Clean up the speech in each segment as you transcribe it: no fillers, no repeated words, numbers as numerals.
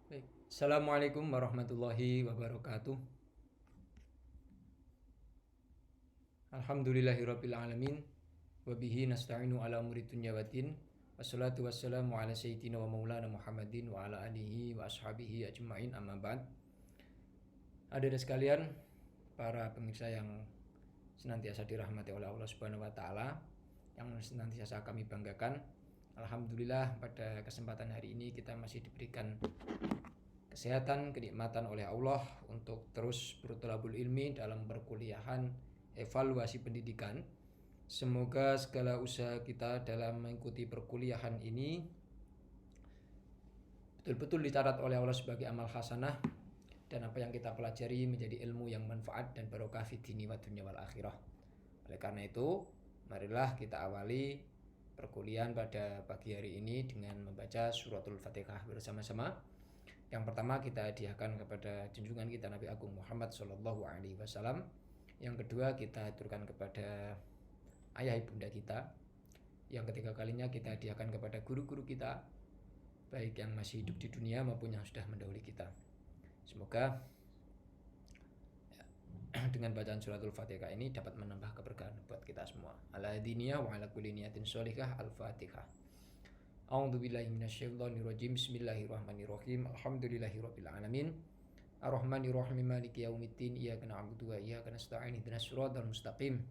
Baik. Assalamualaikum warahmatullahi wabarakatuh. Alhamdulillahirabbil alamin wa bihi nasta'inu ala umuri dunya waddin. Wassalatu wassalamu ala sayyidina wa maulana Muhammadin wa ala alihi wa ashabihi ajma'in, amma ba'd. Hadirin sekalian, para pemirsa yang senantiasa dirahmati oleh Allah Subhanahu wa taala, yang senantiasa kami banggakan. Alhamdulillah, pada kesempatan hari ini kita masih diberikan kesehatan, kenikmatan oleh Allah untuk terus bertolabul ilmi dalam perkuliahan evaluasi pendidikan. Semoga segala usaha kita dalam mengikuti perkuliahan ini betul-betul dicatat oleh Allah sebagai amal hasanah, dan apa yang kita pelajari menjadi ilmu yang manfaat dan barokah fid dini wa dunya wal akhirah. Oleh karena itu, marilah kita awali perkuliahan pada pagi hari ini dengan membaca suratul Fatihah bersama-sama. Yang pertama kita hadiahkan kepada junjungan kita Nabi Agung Muhammad Sallallahu Alaihi Wasallam. Yang kedua kita aturkan kepada ayah ibunda kita. Yang ketiga kalinya kita hadiahkan kepada guru-guru kita, baik yang masih hidup di dunia maupun yang sudah mendahului kita. Semoga dengan bacaan suratul Fatihah ini dapat menambah keberkahan buat kita semua. Ala diniyah wa ala kulli niyatin sholihah. Al-Fatihah. A'udzubillahi minasyaitonirrajim. Bismillahirrahmanirrahim. Alhamdulillahirabbil alamin. Arrahmanirrahim. Maliki yaumiddin. Iyyaka na'budu wa iyyaka nasta'in. Ihdinas siratal mustaqim.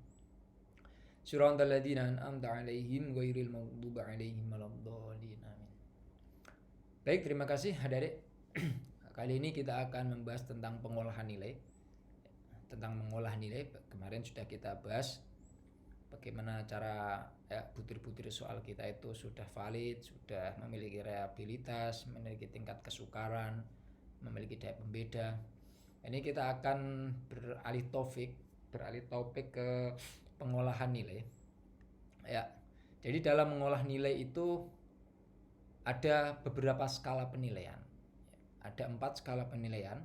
Siratal ladzina an'amta 'alaihim ghairil maghdubi 'alaihim waladdallin. Amin. Baik, terima kasih adik-adik. Kali ini kita akan membahas tentang pengolahan nilai. Tentang mengolah nilai, kemarin sudah kita bahas bagaimana cara butir-butir soal kita itu sudah valid, sudah memiliki reliabilitas, memiliki tingkat kesukaran, memiliki daya pembeda. Ini kita akan beralih topik ke pengolahan nilai. Ya. Jadi dalam mengolah nilai itu ada beberapa skala penilaian. Ada 4 skala penilaian.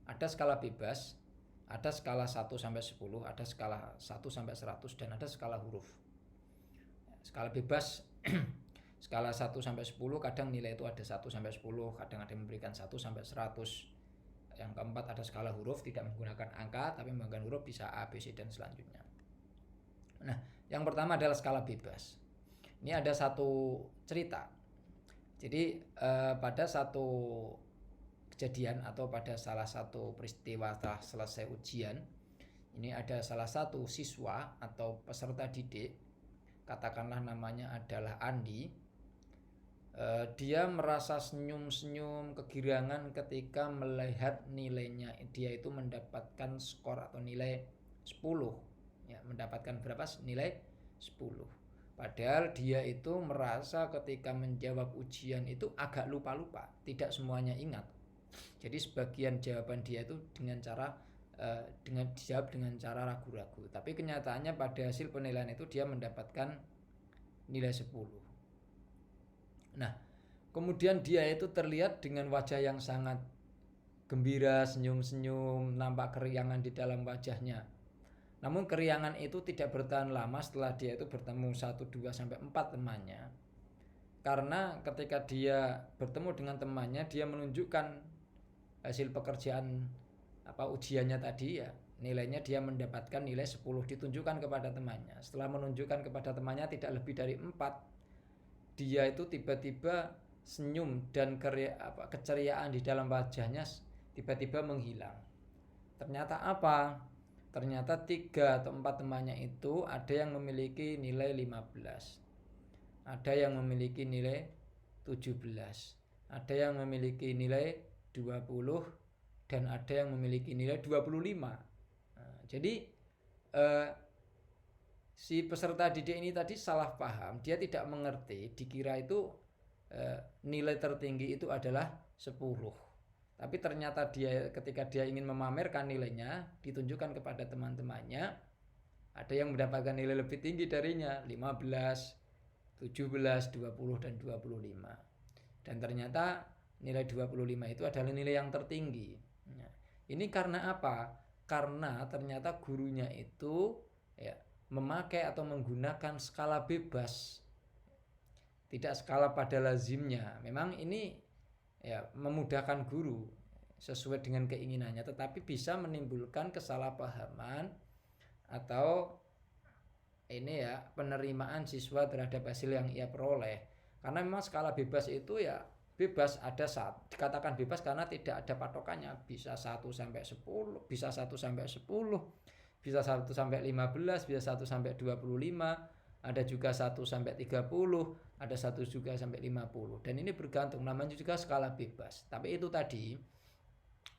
Ada skala bebas, ada skala 1 sampai 10, ada skala 1 sampai 100, dan ada skala huruf. Skala bebas skala 1 sampai 10, kadang nilai itu ada 1 sampai 10, kadang ada yang memberikan 1 sampai 100. Yang keempat ada skala huruf, tidak menggunakan angka tapi menggunakan huruf, bisa A, B, C, dan selanjutnya. Nah, yang pertama adalah skala bebas. Ini ada satu cerita. Jadi pada satu kejadian atau pada salah satu peristiwa setelah selesai ujian, ini ada salah satu siswa atau peserta didik, katakanlah namanya adalah Andi. Dia merasa senyum-senyum kegirangan ketika melihat nilainya. Dia itu mendapatkan skor atau nilai 10. Ya, mendapatkan berapa? Nilai 10. Padahal dia itu merasa ketika menjawab ujian itu agak lupa-lupa, tidak semuanya ingat. Jadi sebagian jawaban dia itu dijawab dengan cara ragu-ragu. Tapi kenyataannya pada hasil penilaian itu dia mendapatkan nilai 10. Nah, kemudian dia itu terlihat dengan wajah yang sangat gembira, senyum-senyum, nampak keriangan di dalam wajahnya. Namun keriangan itu tidak bertahan lama setelah dia itu bertemu 1, 2, sampai 4 temannya. Karena ketika dia bertemu dengan temannya, dia menunjukkan hasil pekerjaan ujiannya tadi, ya nilainya dia mendapatkan nilai 10, ditunjukkan kepada temannya. Setelah menunjukkan kepada temannya tidak lebih dari 4, dia itu tiba-tiba senyum dan keceriaan di dalam wajahnya tiba-tiba menghilang. Ternyata apa? Ternyata 3 atau 4 temannya itu ada yang memiliki nilai 15, ada yang memiliki nilai 17, ada yang memiliki nilai 20, dan ada yang memiliki nilai 25. Nah, jadi si peserta didik ini tadi salah paham, dia tidak mengerti, dikira itu nilai tertinggi itu adalah 10. Tapi ternyata dia ketika dia ingin memamerkan nilainya, ditunjukkan kepada teman-temannya, ada yang mendapatkan nilai lebih tinggi darinya, 15, 17, 20, dan 25. Dan ternyata nilai 25 itu adalah nilai yang tertinggi. Nah, ini karena apa? Karena ternyata gurunya itu memakai atau menggunakan skala bebas, tidak skala pada lazimnya. Memang ini ya memudahkan guru sesuai dengan keinginannya, tetapi bisa menimbulkan kesalahpahaman atau ini ya penerimaan siswa terhadap hasil yang ia peroleh. Karena memang skala bebas itu ya bebas, ada saat dikatakan bebas karena tidak ada patokannya, bisa 1 sampai 10, bisa 1 sampai 10, bisa 1 sampai 15, bisa 1 sampai 25, ada juga 1 sampai 30, ada 1 juga sampai 50, dan ini bergantung, namanya juga skala bebas. Tapi itu tadi,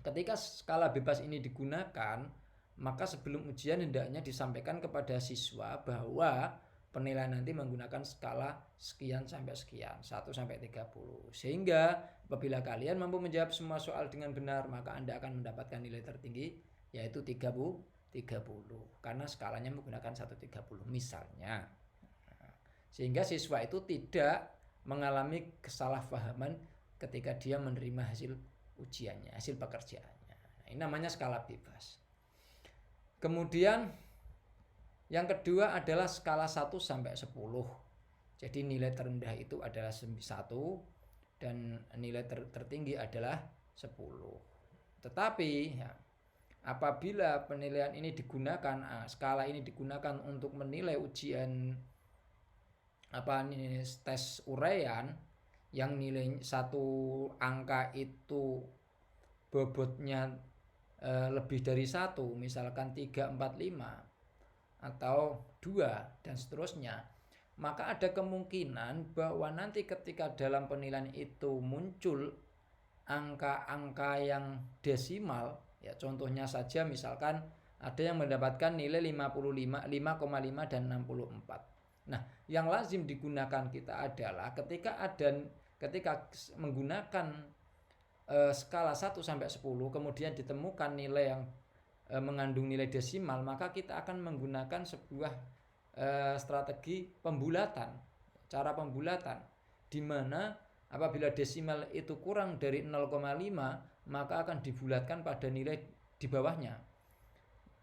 ketika skala bebas ini digunakan, maka sebelum ujian hendaknya disampaikan kepada siswa bahwa penilaian nanti menggunakan skala sekian sampai sekian, 1 sampai 30. Sehingga apabila kalian mampu menjawab semua soal dengan benar, maka Anda akan mendapatkan nilai tertinggi, yaitu 30. Karena skalanya menggunakan 1-30 misalnya. Sehingga siswa itu tidak mengalami kesalahpahaman ketika dia menerima hasil ujiannya, hasil pekerjaannya. Ini namanya skala bebas. Kemudian yang kedua adalah skala 1-10. Jadi nilai terendah itu adalah 1 dan nilai tertinggi adalah 10. Tetapi ya, apabila penilaian ini digunakan, skala ini digunakan untuk menilai ujian tes uraian yang nilai 1 angka itu bobotnya lebih dari 1, misalkan 3, 4, 5 atau 2 dan seterusnya, maka ada kemungkinan bahwa nanti ketika dalam penilaian itu muncul angka-angka yang desimal, ya contohnya saja misalkan ada yang mendapatkan nilai 5,5 dan 64. Nah, yang lazim digunakan kita adalah ketika menggunakan skala 1-10 kemudian ditemukan nilai yang mengandung nilai desimal, maka kita akan menggunakan sebuah strategi pembulatan, cara pembulatan, di mana apabila desimal itu kurang dari 0,5 maka akan dibulatkan pada nilai di bawahnya.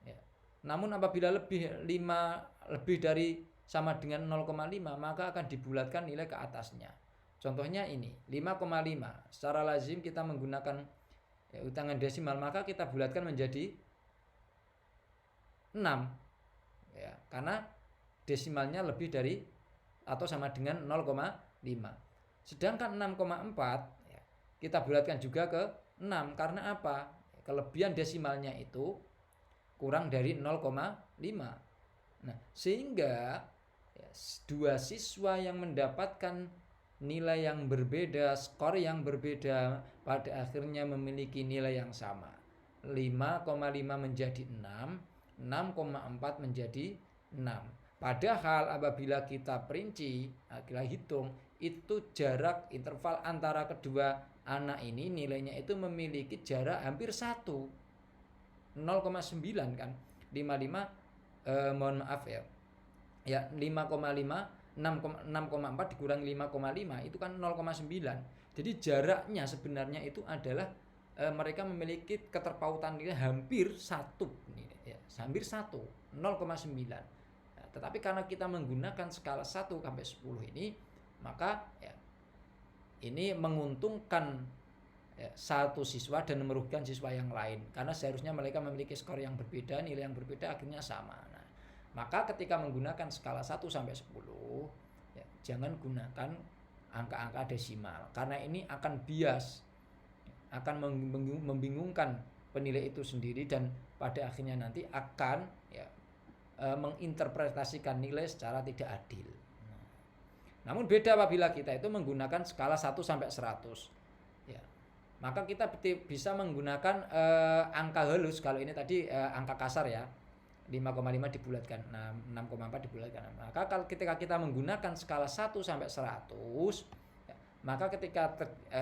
Ya. Namun apabila lebih dari sama dengan 0,5 maka akan dibulatkan nilai ke atasnya. Contohnya ini 5,5. Secara lazim kita menggunakan ulangan desimal, maka kita bulatkan menjadi 6 ya, karena desimalnya lebih dari atau sama dengan 0,5. Sedangkan 6,4 ya, kita bulatkan juga ke 6 karena apa? Kelebihan desimalnya itu kurang dari 0,5. Nah, sehingga ya, dua siswa yang mendapatkan nilai yang berbeda, skor yang berbeda, pada akhirnya memiliki nilai yang sama. 5,5 menjadi 6, 6,4 menjadi 6. Padahal apabila kita perinci, kita hitung, itu jarak interval antara kedua anak ini nilainya itu memiliki jarak hampir 1. 0,9 kan. 55 mohon maaf ya. Ya 5,5 6,4 dikurangi 5,5 itu kan 0,9. Jadi jaraknya sebenarnya itu adalah mereka memiliki keterpautan nilai hampir 1 ya, hampir 1, 0,9. Nah, tetapi karena kita menggunakan skala 1-10 ini, maka ya, ini menguntungkan ya, satu siswa dan merugikan siswa yang lain, karena seharusnya mereka memiliki skor yang berbeda, nilai yang berbeda, akhirnya sama. Nah, maka ketika menggunakan skala 1-10 ya, jangan gunakan angka-angka desimal, karena ini akan bias, akan membingungkan penilai itu sendiri, dan pada akhirnya nanti akan ya, menginterpretasikan nilai secara tidak adil. Namun beda apabila kita itu menggunakan skala 1-100 ya, maka kita bisa menggunakan angka halus. Kalau ini tadi angka kasar ya, 5,5 dibulatkan, 6,4 dibulatkan. Maka ketika kita menggunakan skala 1-100 ya, maka ketika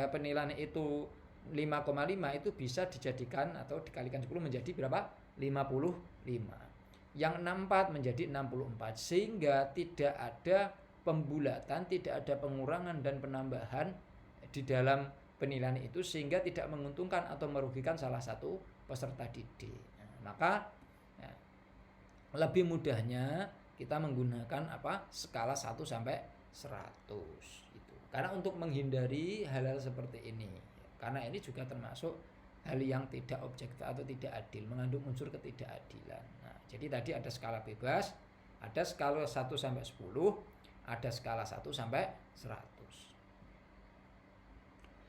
penilaian itu 5,5 itu bisa dijadikan atau dikalikan 10 menjadi berapa? 55. Yang 64 menjadi 64, sehingga tidak ada pembulatan, tidak ada pengurangan dan penambahan di dalam penilaian itu, sehingga tidak menguntungkan atau merugikan salah satu peserta didik. Maka ya, lebih mudahnya kita menggunakan skala 1-100 gitu. Karena untuk menghindari hal-hal seperti ini, Karena ini juga termasuk hal yang tidak objektif atau tidak adil, mengandung unsur ketidakadilan. Nah, jadi tadi ada skala bebas, ada skala 1 sampai 10, ada skala 1 sampai 100.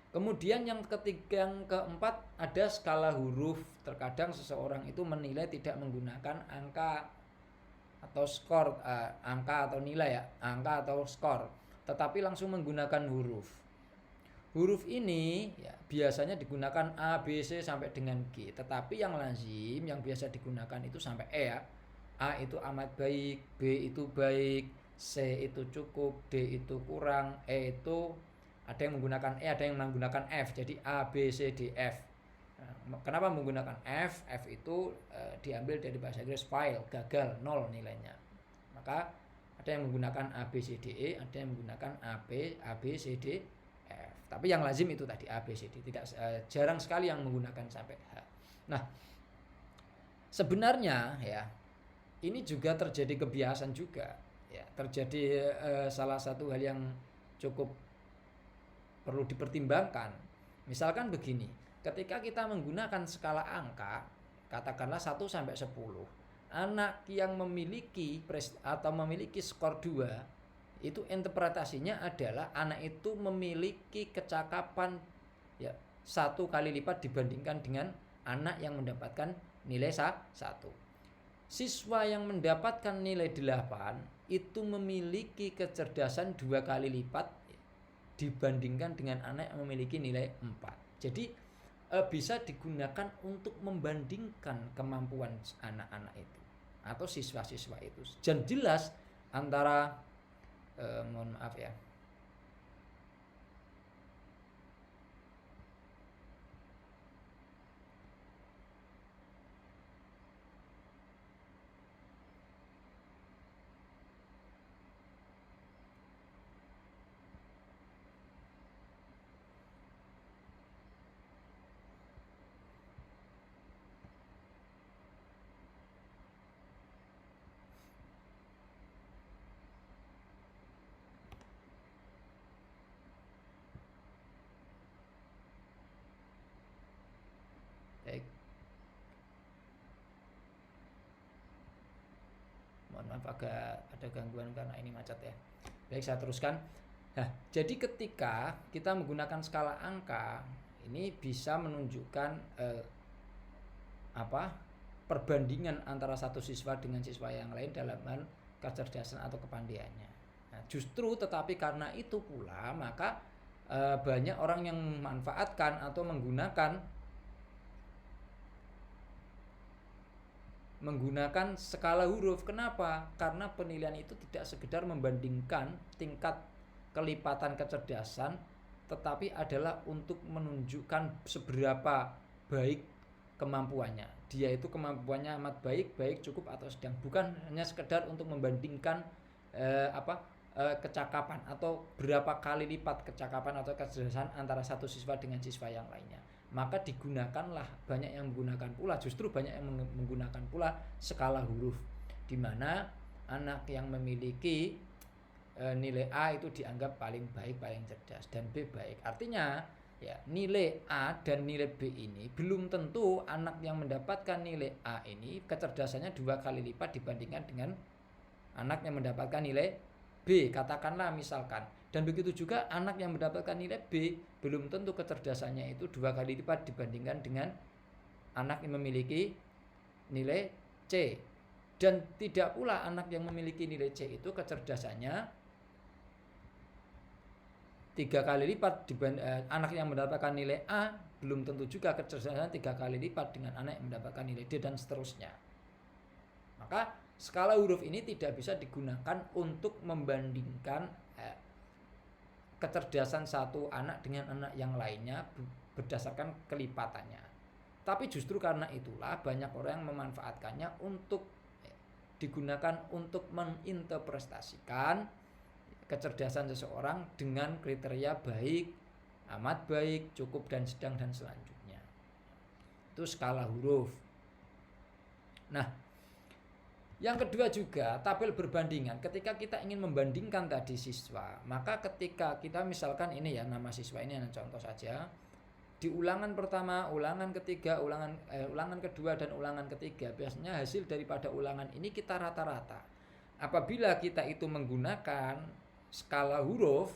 Kemudian yang ketiga, yang keempat, ada skala huruf. Terkadang seseorang itu menilai tidak menggunakan angka atau skor, angka atau nilai ya, angka atau skor, tetapi langsung menggunakan huruf. Huruf ini ya, biasanya digunakan A, B, C sampai dengan G. Tetapi yang lazim, yang biasa digunakan itu sampai E ya. A itu amat baik, B itu baik, C itu cukup, D itu kurang, E itu ada yang menggunakan E, ada yang menggunakan F. Jadi A, B, C, D, F. Nah, kenapa menggunakan F? F itu diambil dari bahasa Inggris fail, gagal, 0 nilainya. Maka ada yang menggunakan A, B, C, D, E, ada yang menggunakan A, B, C, D, F. Tapi yang lazim itu tadi A, B, C, D. Tidak jarang sekali yang menggunakan sampai H. Nah, sebenarnya ya ini juga terjadi kebiasaan juga. Ya, terjadi salah satu hal yang cukup perlu dipertimbangkan. Misalkan begini, ketika kita menggunakan skala angka, katakanlah 1 sampai 10, anak yang memiliki atau memiliki skor 2, itu interpretasinya adalah anak itu memiliki kecakapan ya 1 kali lipat dibandingkan dengan anak yang mendapatkan nilai 1. Siswa yang mendapatkan nilai 8 itu memiliki kecerdasan 2 kali lipat dibandingkan dengan anak yang memiliki nilai 4. Jadi bisa digunakan untuk membandingkan kemampuan anak-anak itu atau siswa-siswa itu. Dan jelas antara mohon maaf ya, baik, mohon maaf agak ada gangguan karena ini macet ya. Baik, saya teruskan. Nah, jadi ketika kita menggunakan skala angka, ini bisa menunjukkan perbandingan antara satu siswa dengan siswa yang lain dalam hal kecerdasan atau kepandaiannya. Nah, justru tetapi karena itu pula maka banyak orang yang memanfaatkan atau menggunakan skala huruf. Kenapa? Karena penilaian itu tidak sekedar membandingkan tingkat kelipatan kecerdasan, tetapi adalah untuk menunjukkan seberapa baik kemampuannya. Dia itu kemampuannya amat baik, cukup atau sedang. Bukan hanya sekedar untuk membandingkan kecakapan atau berapa kali lipat kecakapan atau kecerdasan antara satu siswa dengan siswa yang lainnya. Maka digunakanlah, banyak yang menggunakan pula, justru banyak yang menggunakan pula skala huruf, di mana anak yang memiliki nilai A itu dianggap paling baik, paling cerdas, dan B baik. Artinya ya, nilai A dan nilai B ini belum tentu anak yang mendapatkan nilai A ini kecerdasannya 2 kali lipat dibandingkan dengan anak yang mendapatkan nilai B, katakanlah misalkan. Dan begitu juga anak yang mendapatkan nilai B belum tentu kecerdasannya itu 2 kali lipat dibandingkan dengan anak yang memiliki nilai C. Dan tidak pula anak yang memiliki nilai C itu kecerdasannya 3 kali lipat anak yang mendapatkan nilai A belum tentu juga kecerdasannya 3 kali lipat dengan anak yang mendapatkan nilai D, dan seterusnya. Maka skala huruf ini tidak bisa digunakan untuk membandingkan kecerdasan satu anak dengan anak yang lainnya berdasarkan kelipatannya. Tapi justru karena itulah banyak orang yang memanfaatkannya untuk digunakan untuk menginterpretasikan kecerdasan seseorang dengan kriteria baik, amat baik, cukup, dan sedang, dan selanjutnya. Itu skala huruf. Nah, yang kedua juga tabel berbandingan. Ketika kita ingin membandingkan tadi siswa, maka ketika kita misalkan ini ya, nama siswa ini contoh saja, di ulangan pertama, ulangan ketiga, ulangan kedua dan ulangan ketiga, biasanya hasil daripada ulangan ini kita rata-rata. Apabila kita itu menggunakan skala huruf,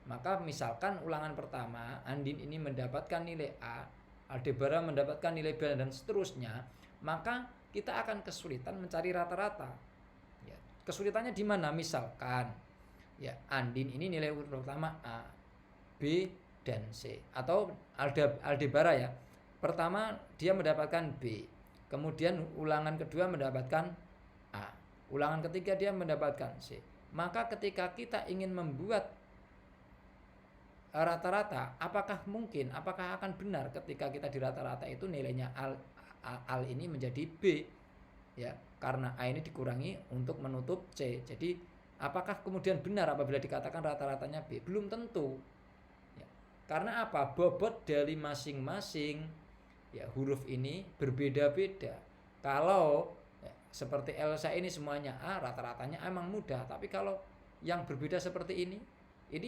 maka misalkan ulangan pertama Andin ini mendapatkan nilai A, Aldebaran mendapatkan nilai B dan seterusnya, maka kita akan kesulitan mencari rata-rata. Ya, kesulitannya di mana? Misalkan ya Andin ini nilai huruf pertama A, B dan C, atau Aldebaran ya. Pertama dia mendapatkan B, kemudian ulangan kedua mendapatkan A, ulangan ketiga dia mendapatkan C. Maka ketika kita ingin membuat rata-rata, apakah akan benar ketika kita di rata-rata itu nilainya Al ini menjadi B ya, karena A ini dikurangi untuk menutup C. Jadi apakah kemudian benar apabila dikatakan rata-ratanya B? Belum tentu ya. Karena apa? Bobot dari masing-masing ya huruf ini berbeda-beda. Kalau ya, seperti Elsa ini semuanya A, rata-ratanya emang mudah. Tapi kalau yang berbeda seperti ini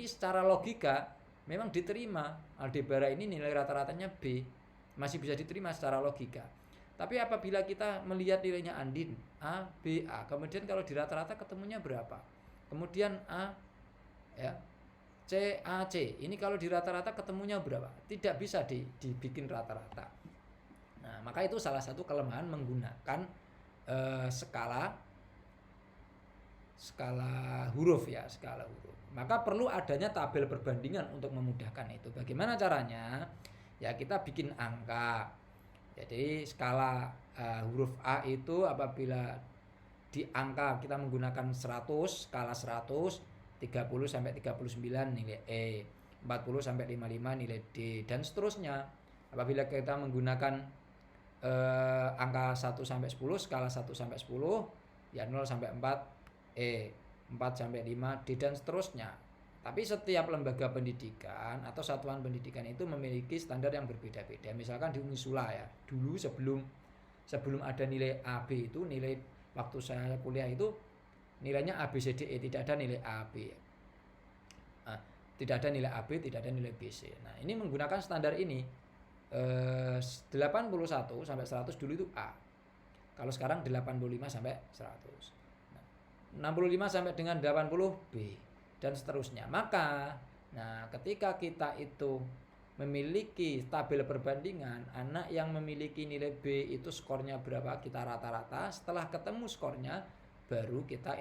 secara logika memang diterima. Aldebaran ini nilai rata-ratanya B, masih bisa diterima secara logika. Tapi apabila kita melihat nilainya Andin A, B, A, kemudian kalau di rata-rata ketemunya berapa? Kemudian A ya, C, A, C. Ini kalau di rata-rata ketemunya berapa? Tidak bisa dibikin rata-rata. Nah, maka itu salah satu kelemahan menggunakan skala huruf ya, skala huruf. Maka perlu adanya tabel perbandingan untuk memudahkan itu. Bagaimana caranya? Ya kita bikin angka. Jadi skala huruf A itu apabila di angka kita menggunakan 100, skala 100, 30 sampai 39 nilai E, 40 sampai 55 nilai D, dan seterusnya. Apabila kita menggunakan angka 1 sampai 10, skala 1 sampai 10, ya 0 sampai 4 E, 4 sampai 5 D, dan seterusnya. Tapi setiap lembaga pendidikan atau satuan pendidikan itu memiliki standar yang berbeda-beda. Misalkan di Unisula ya, dulu sebelum ada nilai AB itu, nilai waktu saya kuliah itu nilainya A B C D E, tidak ada nilai A B. Tidak ada nilai AB, tidak ada nilai BC. Nah, ini menggunakan standar ini 81 sampai 100 dulu itu A. Kalau sekarang 85 sampai 100. Nah, 65 sampai dengan 80 B, dan seterusnya. Maka ketika kita itu memiliki tabel perbandingan, anak yang memiliki nilai B itu skornya berapa, kita rata-rata. Setelah ketemu skornya, baru kita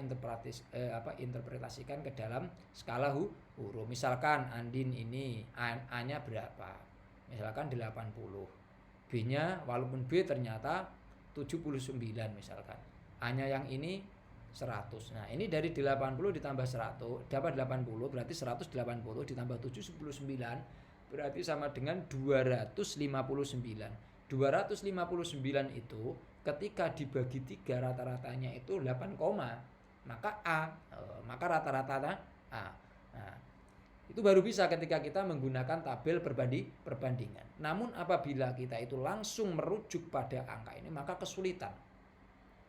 interpretasikan ke dalam skala huruf. Misalkan Andin ini A-nya berapa? Misalkan 80. B-nya walaupun B ternyata 79 misalkan. A-nya yang ini 100. Nah, ini dari 80 ditambah 100 dapat 80, berarti 180 ditambah 79 berarti sama dengan 259. 259 itu ketika dibagi 3 rata-ratanya itu 8, maka A, maka rata-rata A. Nah, itu baru bisa ketika kita menggunakan tabel perbandingan. Namun apabila kita itu langsung merujuk pada angka ini, maka kesulitan.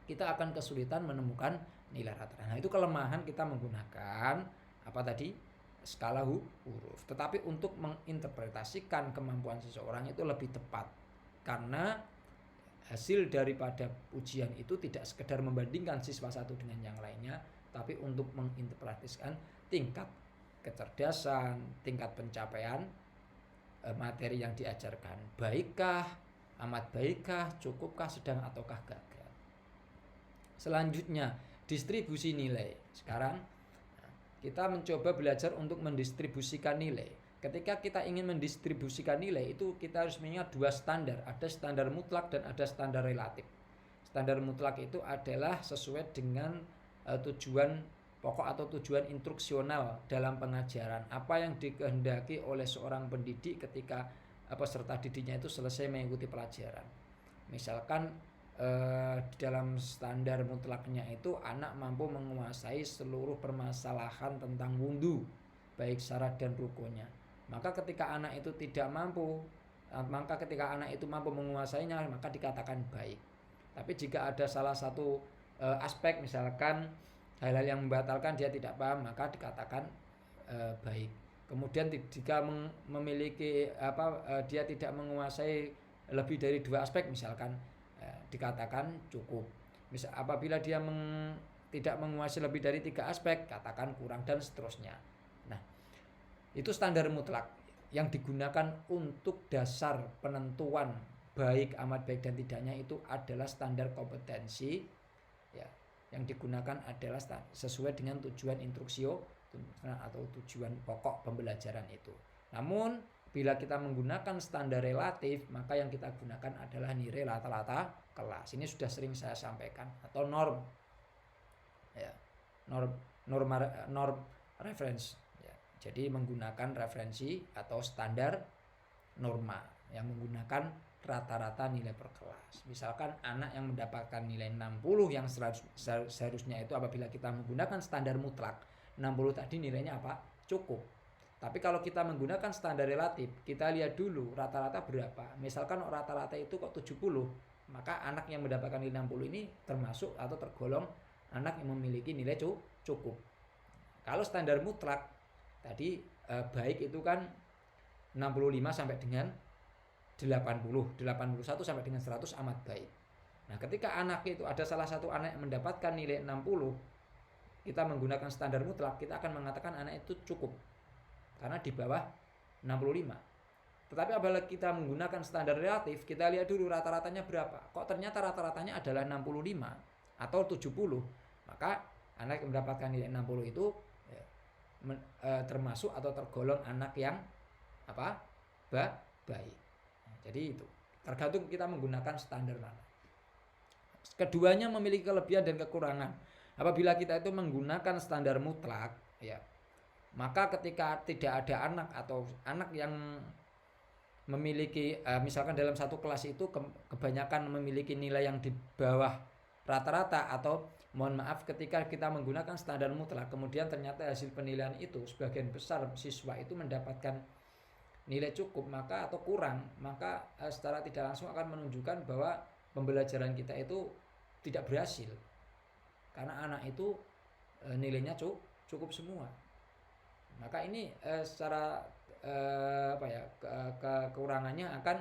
Kita akan kesulitan menemukan nilai rata-rata. Nah, itu kelemahan kita menggunakan skala huruf. Tetapi untuk menginterpretasikan kemampuan seseorang itu lebih tepat, karena hasil daripada ujian itu tidak sekedar membandingkan siswa satu dengan yang lainnya, tapi untuk menginterpretasikan tingkat kecerdasan, tingkat pencapaian materi yang diajarkan. Baikkah, amat baikkah, cukupkah, sedang ataukah gagal. Selanjutnya, distribusi nilai. Sekarang kita mencoba belajar untuk mendistribusikan nilai. Ketika kita ingin mendistribusikan nilai itu kita harus mengingat dua standar. Ada standar mutlak dan ada standar relatif. Standar mutlak itu adalah sesuai dengan tujuan pokok atau tujuan instruksional dalam pengajaran. Apa yang dikehendaki oleh seorang pendidik ketika peserta didiknya itu selesai mengikuti pelajaran. Misalkan di dalam standar mutlaknya itu anak mampu menguasai seluruh permasalahan tentang wudhu, baik syarat dan rukunnya. Maka ketika anak itu mampu menguasainya, maka dikatakan baik. Tapi jika ada salah satu aspek, misalkan hal-hal yang membatalkan dia tidak paham, maka dikatakan baik. Kemudian jika memiliki dia tidak menguasai lebih dari 2 aspek misalkan dikatakan cukup. Misal apabila dia tidak menguasai lebih dari 3 aspek katakan kurang dan seterusnya. Nah, itu standar mutlak yang digunakan untuk dasar penentuan baik, amat baik dan tidaknya itu adalah standar kompetensi ya. Yang digunakan adalah sesuai dengan tujuan instruksio atau tujuan pokok pembelajaran itu. Namun bila kita menggunakan standar relatif, maka yang kita gunakan adalah nilai rata-rata kelas. Ini sudah sering saya sampaikan, atau norm ya, norm reference ya. Jadi menggunakan referensi atau standar norma yang menggunakan rata-rata nilai per kelas. Misalkan anak yang mendapatkan nilai 60 yang seharusnya itu apabila kita menggunakan standar mutlak 60 tadi nilainya apa? Cukup. Tapi kalau kita menggunakan standar relatif, kita lihat dulu rata-rata berapa. Misalkan rata-rata itu kok 70, maka anak yang mendapatkan nilai 60 ini termasuk atau tergolong anak yang memiliki nilai cukup. Kalau standar mutlak tadi baik itu kan 65 sampai dengan 80, 81 sampai dengan 100 amat baik. Nah, ketika anak itu ada salah satu anak yang mendapatkan nilai 60, kita menggunakan standar mutlak, kita akan mengatakan anak itu cukup. Karena di bawah 65. Tetapi apabila kita menggunakan standar relatif, kita lihat dulu rata-ratanya berapa. Kok ternyata rata-ratanya adalah 65 atau 70, maka anak yang mendapatkan nilai 60 itu termasuk atau tergolong anak yang baik. Jadi itu tergantung kita menggunakan standar mana. Keduanya memiliki kelebihan dan kekurangan. Apabila kita itu menggunakan standar mutlak, ya, maka ketika tidak ada anak atau anak yang memiliki misalkan dalam satu kelas itu kebanyakan memiliki nilai yang di bawah rata-rata, atau mohon maaf ketika kita menggunakan standar mutlak kemudian ternyata hasil penilaian itu sebagian besar siswa itu mendapatkan nilai cukup maka atau kurang, maka secara tidak langsung akan menunjukkan bahwa pembelajaran kita itu tidak berhasil karena anak itu nilainya cukup semua. Maka ini secara kekurangannya akan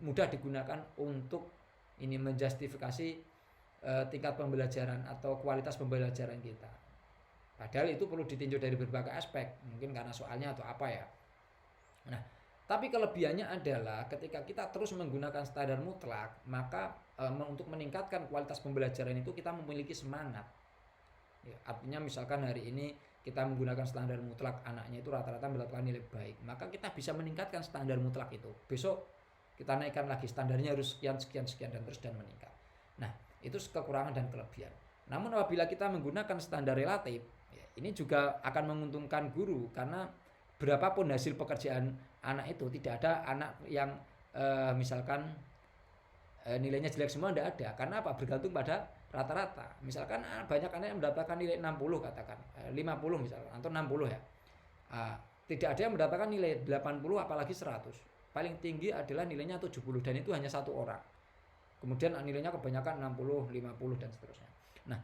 mudah digunakan untuk ini menjustifikasi tingkat pembelajaran atau kualitas pembelajaran kita. Padahal itu perlu ditinjau dari berbagai aspek, mungkin karena soalnya atau apa ya. Nah, tapi kelebihannya adalah ketika kita terus menggunakan standar mutlak, maka untuk meningkatkan kualitas pembelajaran itu kita memiliki semangat. Ya, artinya misalkan hari ini kita menggunakan standar mutlak, anaknya itu rata-rata mendapatkan nilai baik, maka kita bisa meningkatkan standar mutlak itu. Besok kita naikkan lagi standarnya harus sekian dan terus dan meningkat. Nah, itu kekurangan dan kelebihan. Namun apabila kita menggunakan standar relatif, ya, ini juga akan menguntungkan guru karena berapapun hasil pekerjaan anak itu tidak ada anak yang misalkan nilainya jelek semua, tidak ada. Karena apa? Bergantung pada rata-rata. Misalkan banyak anak yang mendapatkan nilai 60 katakan 50 misalkan atau 60 ya. Tidak ada yang mendapatkan nilai 80 apalagi 100. Paling tinggi adalah nilainya 70 dan itu hanya satu orang. Kemudian nilainya kebanyakan 60, 50 dan seterusnya. Nah,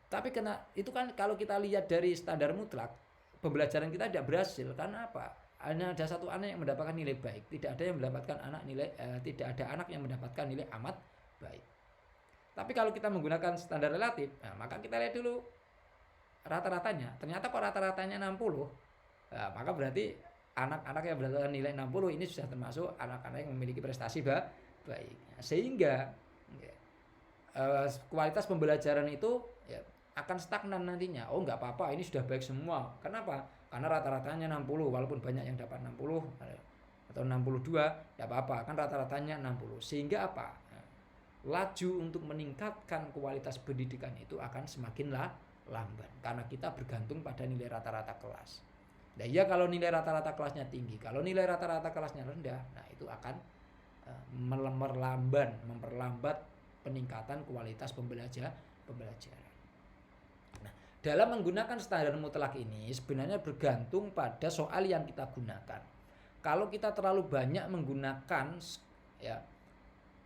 tapi itu kan kalau kita lihat dari standar mutlak, pembelajaran kita tidak berhasil karena apa? Hanya ada satu anak yang mendapatkan nilai baik, tidak ada yang mendapatkan tidak ada anak yang mendapatkan nilai amat baik. Tapi kalau kita menggunakan standar relatif, nah, maka kita lihat dulu rata-ratanya. Ternyata kok rata-ratanya 60, nah, maka berarti anak-anak yang mendapatkan nilai 60 ini sudah termasuk anak-anak yang memiliki prestasi baik. Sehingga kualitas pembelajaran itu ya, akan stagnan nantinya. Oh, nggak apa-apa, ini sudah baik semua. Kenapa? Karena rata-ratanya 60, walaupun banyak yang dapat 60 atau 62, nggak apa-apa, kan rata-ratanya 60. Sehingga apa? Laju untuk meningkatkan kualitas pendidikan itu akan semakin lamban karena kita bergantung pada nilai rata-rata kelas. Nah, ya kalau nilai rata-rata kelasnya tinggi, kalau nilai rata-rata kelasnya rendah, nah itu akan memperlambat peningkatan kualitas pembelajaran. Nah, dalam menggunakan standar mutlak ini sebenarnya bergantung pada soal yang kita gunakan. Kalau kita terlalu banyak menggunakan ya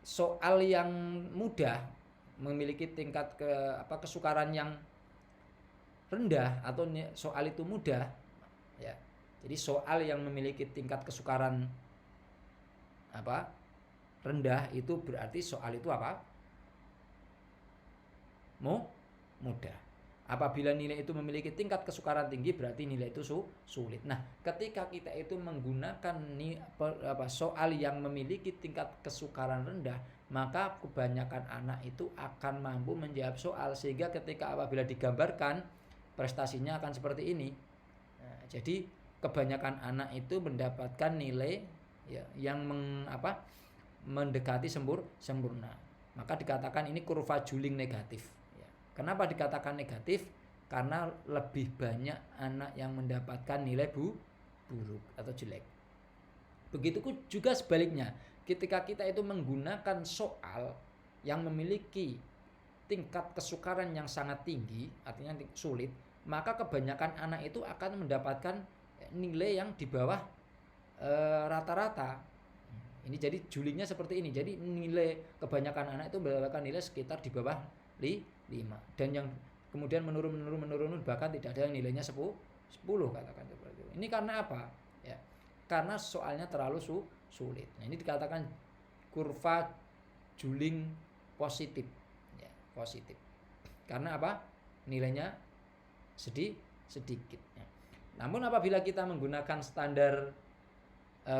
soal yang mudah, memiliki tingkat kesukaran yang rendah atau soal itu mudah, ya. Jadi soal yang memiliki tingkat kesukaran rendah itu berarti soal itu mudah. Apabila nilai itu memiliki tingkat kesukaran tinggi berarti nilai itu sulit. Nah, ketika kita itu menggunakan soal yang memiliki tingkat kesukaran rendah, maka kebanyakan anak itu akan mampu menjawab soal, sehingga ketika apabila digambarkan prestasinya akan seperti ini. Nah, jadi kebanyakan anak itu mendapatkan nilai yang mendekati sempurna. Maka dikatakan ini kurva Juling negatif. Kenapa dikatakan negatif? Karena lebih banyak anak yang mendapatkan nilai buruk atau jelek. Begitu juga sebaliknya, ketika kita itu menggunakan soal yang memiliki tingkat kesukaran yang sangat tinggi, artinya sulit, maka kebanyakan anak itu akan mendapatkan nilai yang di bawah rata-rata. Ini jadi julingnya seperti ini. Jadi nilai kebanyakan anak itu mendapatkan nilai sekitar di bawah 5, dan yang kemudian menurun bahkan tidak ada yang nilainya 10 katakan seperti itu. Ini karena apa? Ya, karena soalnya terlalu sulit. Nah, ini dikatakan kurva Juling positif. Ya, positif. Karena apa? Nilainya sedikit. Ya. Namun apabila kita menggunakan standar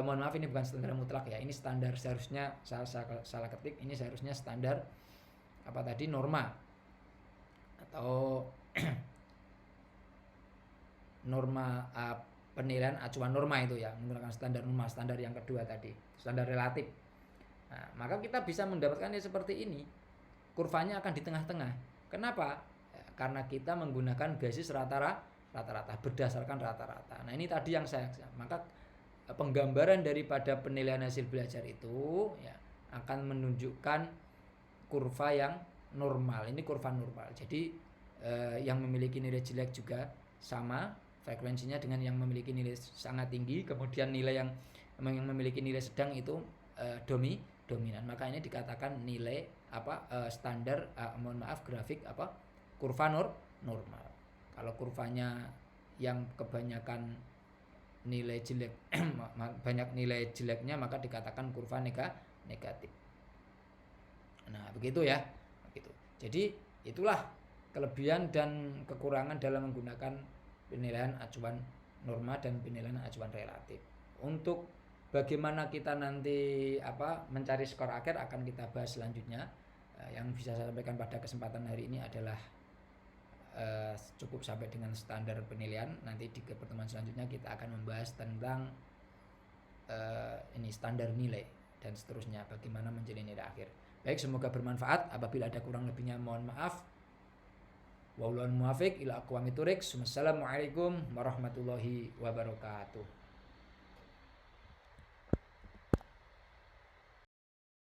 mohon maaf, ini bukan standar mutlak ya. Ini standar, seharusnya salah ketik. Ini seharusnya standar norma atau norma penilaian acuan norma itu ya, menggunakan standar norma, standar yang kedua tadi, standar relatif. Nah, maka kita bisa mendapatkannya seperti ini. Kurvanya akan di tengah-tengah. Kenapa? Ya, karena kita menggunakan basis rata-rata berdasarkan rata-rata. Nah, ini tadi yang maka penggambaran daripada penilaian hasil belajar itu ya akan menunjukkan kurva yang normal. Ini kurva normal. Jadi yang memiliki nilai jelek juga sama frekuensinya dengan yang memiliki nilai sangat tinggi, kemudian nilai yang memiliki nilai sedang itu dominan. Maka ini dikatakan nilai standar grafik kurva normal. Kalau kurvanya yang kebanyakan nilai jelek banyak nilai jeleknya, maka dikatakan kurva negatif. Nah, begitu ya. Jadi itulah kelebihan dan kekurangan dalam menggunakan penilaian acuan norma dan penilaian acuan relatif. Untuk bagaimana kita nanti mencari skor akhir akan kita bahas selanjutnya. Yang bisa saya sampaikan pada kesempatan hari ini adalah cukup sampai dengan standar penilaian. Nanti di pertemuan selanjutnya kita akan membahas tentang ini standar nilai dan seterusnya, bagaimana menjadi nilai akhir. Baik, semoga bermanfaat. Apabila ada kurang lebihnya mohon maaf. Wallahul muwaffiq ila aqwamit thoriq. Wassalamualaikum warahmatullahi wabarakatuh.